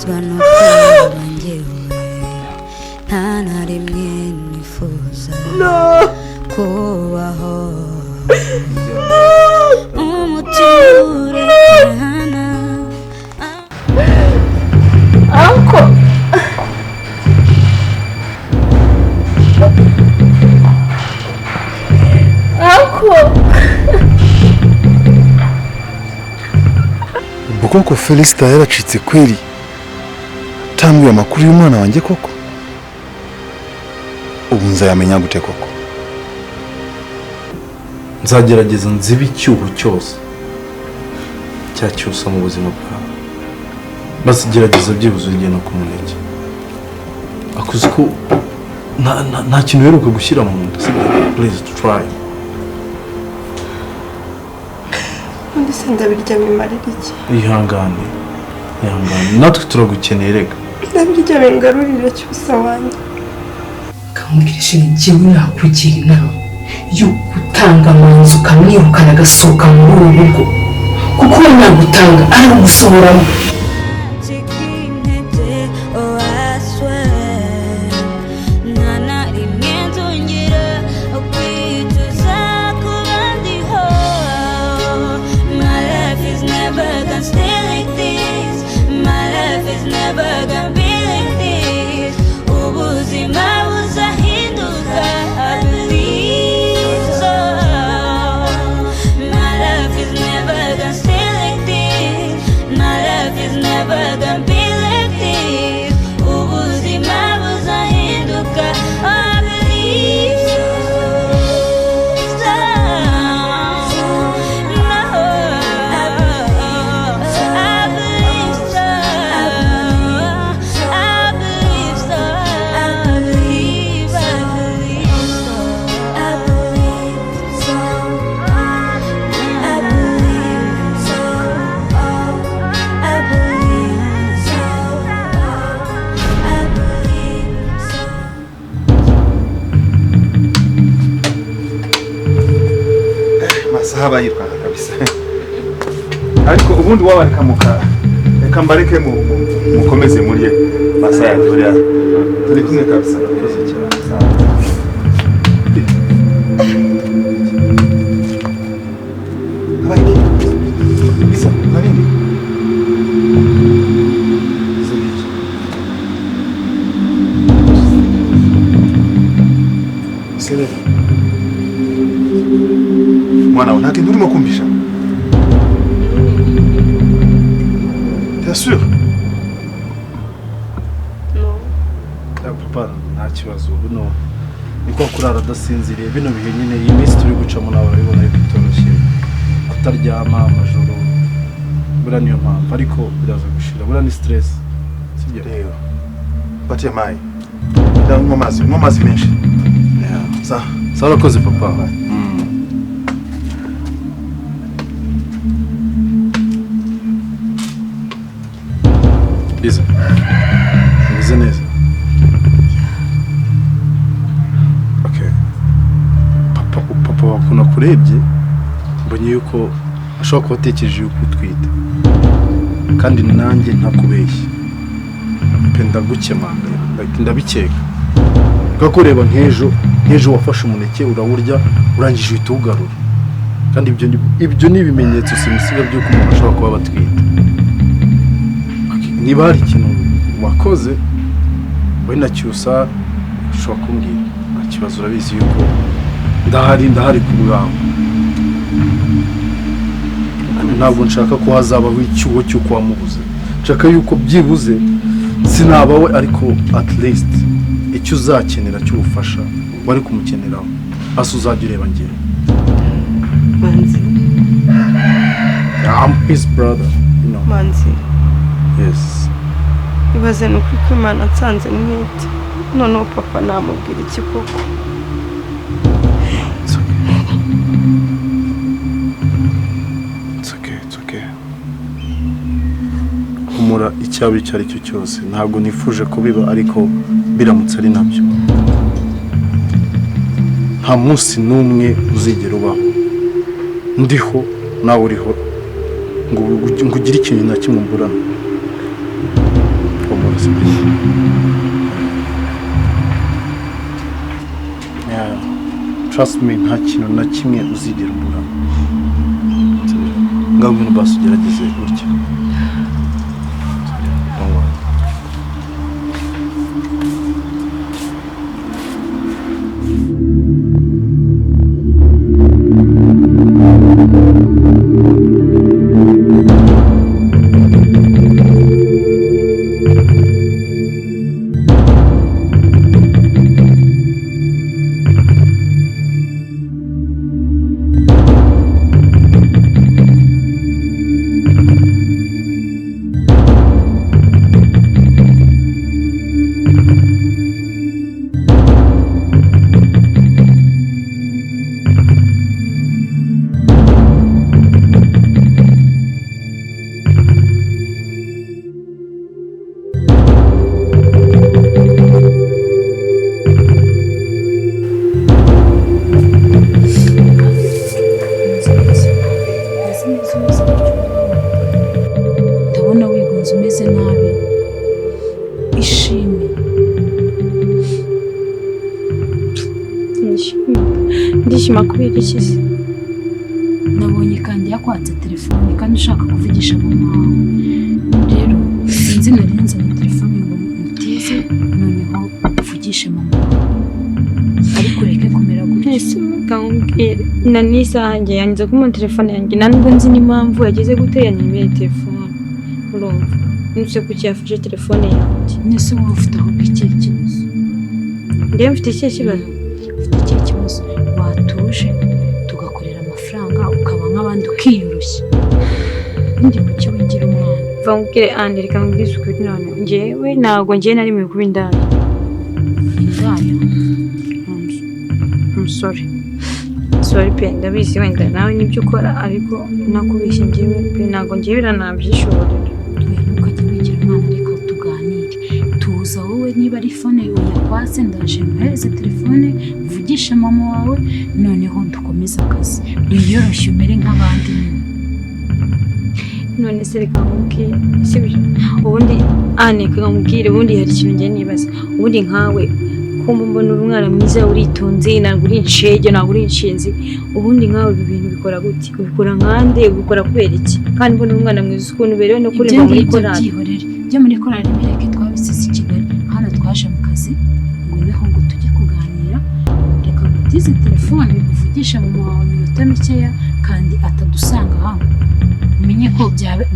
mbabazwa no kuba njyewe nta na rimwe nifuza kubaho umutima urekana Anko Koko Felicita yaracitse kweri tambwiye amakuru y'umwana wanjye koko ubu nzayamenya gute koko nzagerageza nzibe icyuho cyose cyacyusa mu buzima bwawe basi gerageza byibuze urugendo ku muneke akuzi ko nta kintu uheruka gushyira mu nda please try ndetse ndabirya bimarira iki ihangane natwe turagukeneye rega ndabirya bingarurira cyusa wanjye kamubwirishe njyewe nakugira inama yo gutanga amanzu ukamwirukana agasohoka muri uru rugo kuko we nagutanga ari ugusohoramo haba yirukana kabisa ariko ubundi wabareka reka mbareke mukomeze murye masaya turiya turi kumwe kabisa nakoze cyane abaye bisa nari Sele mwana unake ndurimo kumbisha T'es sûr? No papa nta kibazo buno niko kurara dasinziriye bino bihe nyine iyi minsi turi gucamo nawe urabibona yuko itoroshye kutaryama amajoro bura niyo mpamvu ariko biraza gushira bura ni stress sibyo rero batie mai ndanywa amazi menshi sa urakoze papa Liza umeze neza okay papa wakuna kurebye mbonye yuko ashobora kuba atekereje yuko utwite kandi nanjye ntakubeshye penda gukemanga ndabikeka kuko reba nk'ejo wafashe umuneke urawurya urangije uhita uwugarura kandi ibyo ni ibimenyetso simusiga by'uko umuntu ashobora kuba batwite niba hari ikintu wakoze we na cyusa ushobora kumbwira nta kibazo urabizi yuko ndahari ku bwawe ntabwo nshaka ko hazabaho icyuho cy'uko wamubuze nshaka yuko byibuze sinabawe ariko at least icyo uzakenera cy'ubufasha wari kumukeneraho hasi uzajya ureba ngewe Manzi I'm his brother you know Manzi yes ibaze nuko Imana nsanze mwite noneho papa namubwira iki koko It's okay humura icyaba icyo ari cyo cyose ntabwo nifuje kubiba ariko biramutse ari nabyo nta munsi n'umwe uzigera ubaho ndiho nawe uriho ngo ugire ikintu na kimwe mburana Trust me, nta kintu na kimwe uzigera ubura. Ngaho ibintu basi ugerageze gutya. ndishima kubera iki se? Nabonye kandi yakwatse telefone kandi ushaka kuvugisha mama wawe. Rero sinzi narinzanye telefone ngo mutize noneho uvugishe mama wawe. Ariko reke kumera gutya. Ese mugambwire na nisange yanze kuma telefone yanjye nanubwo nzi n'impamvu yageze gutera nyimeye telefone. Urumva nuse kucyafashe telefone yanjye. Nese wowe ufite aho bw'iki kibazo? Ndiye mfite iki kibazo? Ufite iki kibazo? Watuje tugakorera amafaranga ukaba nk'abandi ukiyurushya. Ndi kuki wigira umwana? Vangire andi reka ngubwize ukuri none. Njyewe ntago njye nari mu kuba indaya. Indaya? Sorry pe ndabizi wenda nawe nibyo ukora ariko nakubishye njyewe pe ntago njyewe biranabyishorera. Ntukajye wigira umwana reka tuganire. Tuza wowe niba ari fone yakwase ndaje muhereze telefone uvugishe mama wawe noneho dukomeze akazi. Wiyoroshye umere nk'abandi nyine. None se reka nkubwire sibyo ubundi reka nkubwire ubundi hari ikintu njye nibaza ubundi nkawe kumva mbona umwana mwiza uritonze ntabwo uri inshege ntabwo uri inshinzi ubundi nkawe ibi bintu bikora gute ubikora nkande ubikora kubera iki kandi mbona umwana mwiza ukuntu uberewe no kuri muri korali byo muri korali mireke twabisize i Kigali hano twaje mu kazi ngo neho ngo tujye kuganira reka mutize telefone uvugisha mama wawe minota mikeya kandi atadusanga hano umenye ko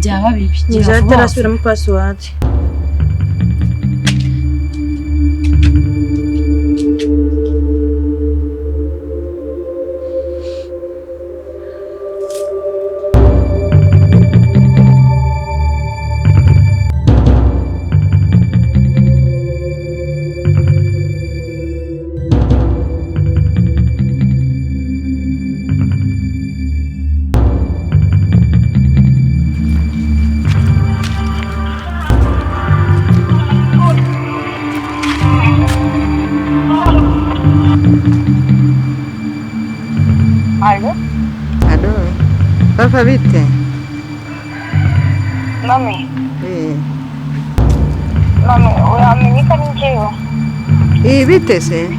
byaba bibi nzatarasubiramo password. Alo, papa bite? Mami. Mami, uramenye ko ari njyewe? Bite se?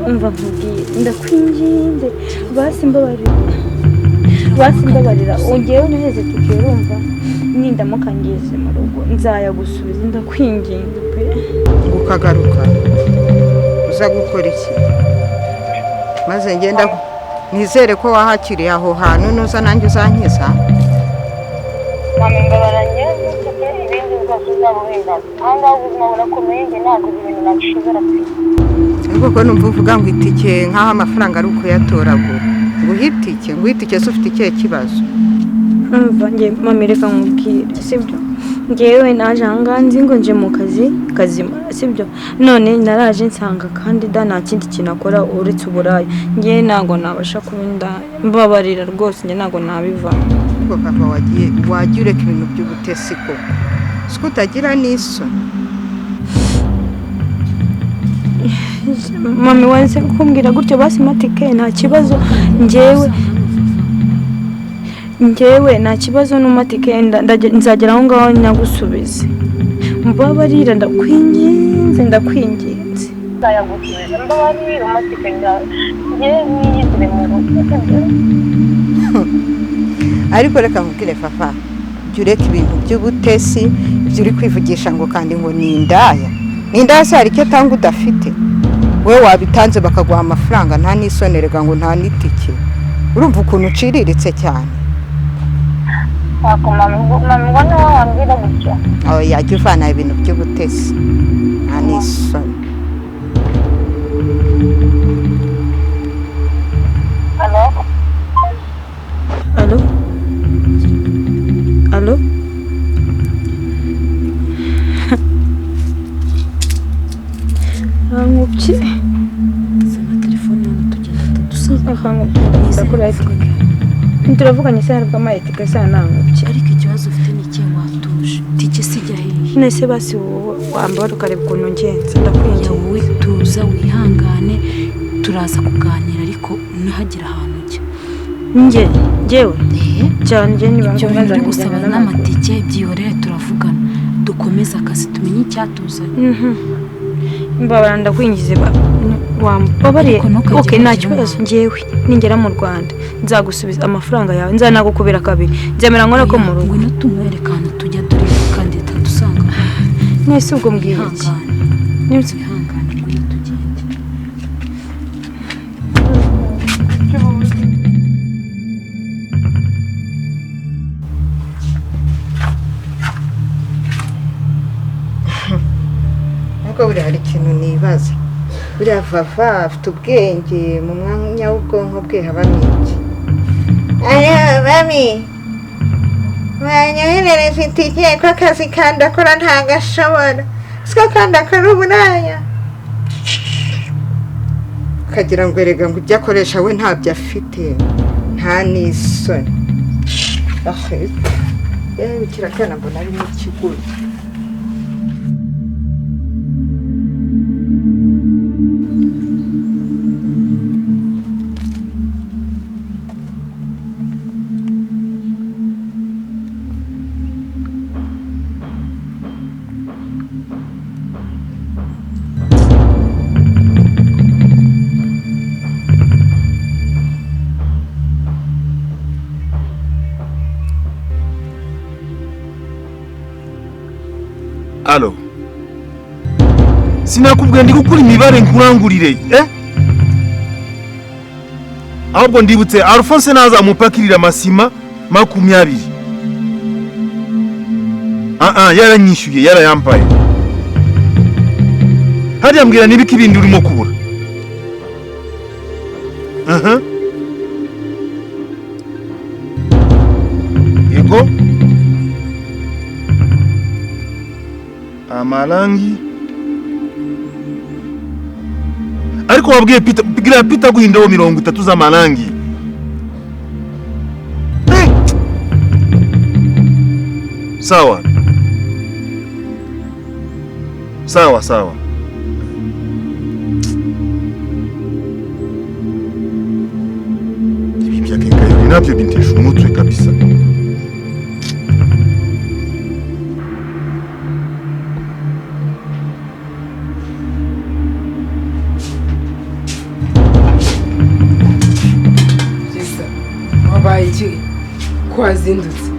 Umva nkubwire ndakwinginze basi mbabarira ungewe naheze tukirumva nindamuka ngeze mu rugo nzayagusubiza ndakwinginze pe. Ukagaruka uza gukora iki? Maze ngenda nizere ko wahakiriye aho hantu nuza nanjye uzankiza. Mami mbabaranye n'utwe ibindi bibazo uzabuhinga ahanga ubuzima burakomeye nge ntabwo ibintu nabishobora kwiga. Kuko numva uvuga ngo itike nk'aho amafaranga ari ukoyatoragura ngo uhitike se ufite ikihe kibazo? Umva nge mami reka nkubwire sibyo ngewe naje ahangaha nzi ngo nje mu kazi kazima sibyo none naraje nsanga kandi nta kindi kintu akora uretse uburaya ngewe ntabwo nabasha kubinda mbabarira rwose nge ntabwo nabivamo. Kuko papa wagiye ureka ibintu by'ubutesi koko siko utagira n'isoni. Mami wanze kumbwira gutyo basi matike nta kibazo njyewe nta kibazo n'umatike nzagera aho ngaho nyagusubize mbabarira ndakwinginze nzayagusubiza mbabarira amatsiko yawe njye niyizire mu rugo ariko reka nkubwire papa jya ureka ibintu by'ubutesi ibyo uri kwivugisha ngo kandi ngo ni indaya se hari icyo atanga udafite wowe wabitanze bakaguha amafaranga nta n'isonerega ngo nta n'itike urumva ukuntu uciriritse cyane mami ngo niwe wambwira gutya yajya uvana ibintu by'ubutesi nta n'isoni Allo Angupche Sama telefone yangu tugenda tudusaza ndakora turavuganye cyane bw'amayetike sana angupche ariko ikibazo ufite ni cye watuje tike sijya hehe nese basi wambara ukareba ukuntu ngenze ndakwingiye wowe tuza wihangane turaza kuganira ariko nahagira ahantu ujya njyewe cyane njye niba ngomba gusaba n'amatike byihorere turavugana dukomeza akazi tumenye icyatuzanye mbabara ndakwingize wambabariye okay nta kibazo njyewe ningera mu Rwanda nzagusubiza amafaranga yawe nzanagukubira kabiri nzemera nkora ko mu rugo ngwino tumwerekana tujya dore kandi dusanga nese ubwo mbwiye iki nese ihangane ngwino tugende nubwo buriya hari ikintu nibaza buriya vava afite ubwenge mu mwanya w'ubwonko bwe habamo iki mami wanyoherereje itike ko akazi kandi akora ntabwo ashobora siko kandi akora uburaya ukagira ngo erega ngo ibyo akoresha we ntabyo afite nta n'isoni bikira akana mbona ari mu kiguri Alo. Sinakubwiye ndi gukura imibare nkurangurire, ahubwo ndibutse Alphonse naza amupakirira amasima 20. Yaranyishyuye yarayampaye. Hariya mbwira nibiki ibindi urimo kubura. Yego. Amarangi ariko wabwiye Peter guhindaho 30 z'amarangi sawa ibi byakekayo nabyo bintesha umutwe kabisa iki kwazindutse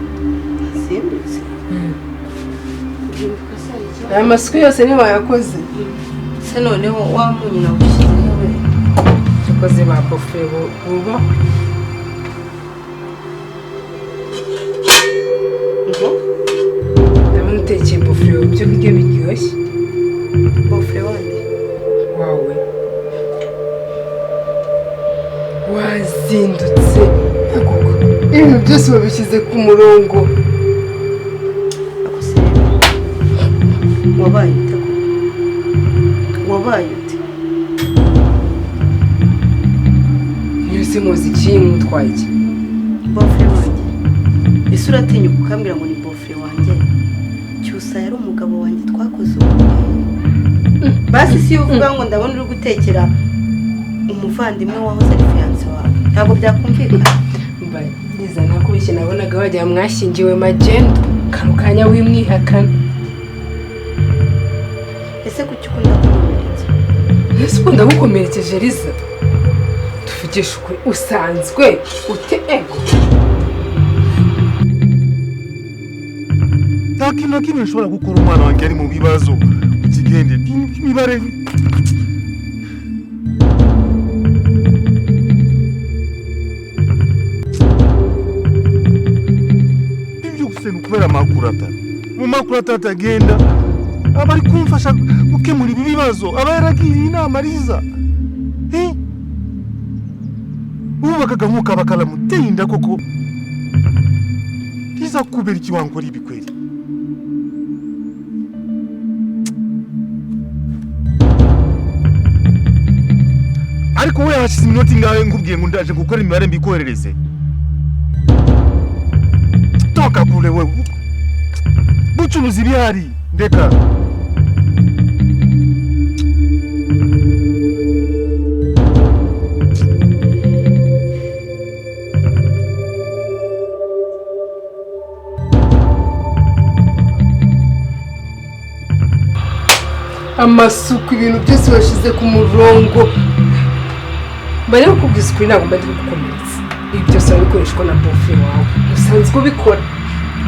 aya masuku yose ni bayakoze se noneho wamunyu nawushyizeho we yakoze ba bofe bubaho ngo ndabona utekeye bofe byo kurya biryoshye bofe wande wawe wazindutse ibintu byose babishyize ku murongo wabaye ute nyuze muzi iki mutwaye iki bofre wanjye ese uratinyuka ukambwira ngo ni bofre wanjye cyusa yari umugabo wanjye twakoze ubukwe basi si uvuga ngo ndabona uri gutekera umuvandimwe wahoze ari fiance wawe ntabwo byakumvikana mbaye Liza nakubeshye nabonaga wajya mwashingiwe magendo kano kanya wimwihakana Ese uko ndagukomerekeje Liza tuvugisha ukuri usanzwe ute ego nta kintu na kimwe nshobora gukora umwana wanjye ari mu bibazo ukigende imibare ibyo gusena kubera amakuru atagenda aba ari kumfasha gukemura ibi bibazo aba yaragiriye inama Liza ubu bakagamuka bakaramuteye inda koko Liza kubera iki wankora ibi kweli ariko we hashize iminota ingahe nkubwiye ngo ndaje gukora imibare mbikoherereze toka kure we bucuruzi bihari ndeka amasuku ibintu byose bashize ku murongo bari kukubwiza ukuri ntabwo mbari gukomeretsa ibi byose bikoreshwa na bofe wawe usanzwe ubikora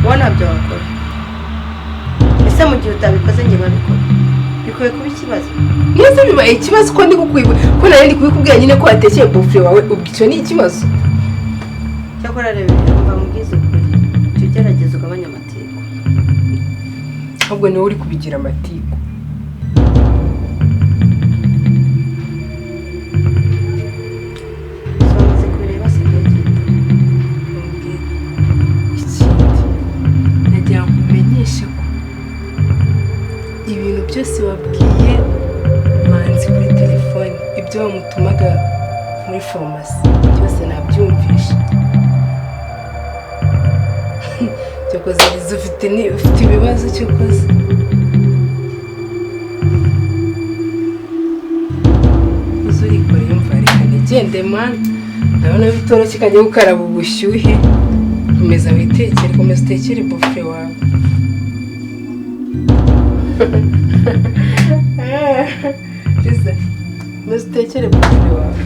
wowe ntabyo wakora ese mu gihe utabikoze njye babikora bikwiye kuba ikibazo neza bibaye ikibazo ko ndi kukwiba ko nari ndi kubikubwira nyine ko watekeye bofe wawe ubwo icyo ni ikibazo cyakora rero mba mubwiza ukuri icyo gerageza ugabanya amatiku ahubwo niwe uri kubigira amatiku ibintu byose wabwiye manzi kuri telefone ibyo wamutumaga muri farumasi byose nabyumvisha cyokoze Liza ufite ibibazo cyokoze uzurikora yumva reka nigende mani ndabona bitoroshye kajya gukaraba ubushyuhe komeza witekere komeza utekere bofe wawe Liza, mas utekere bofe wawe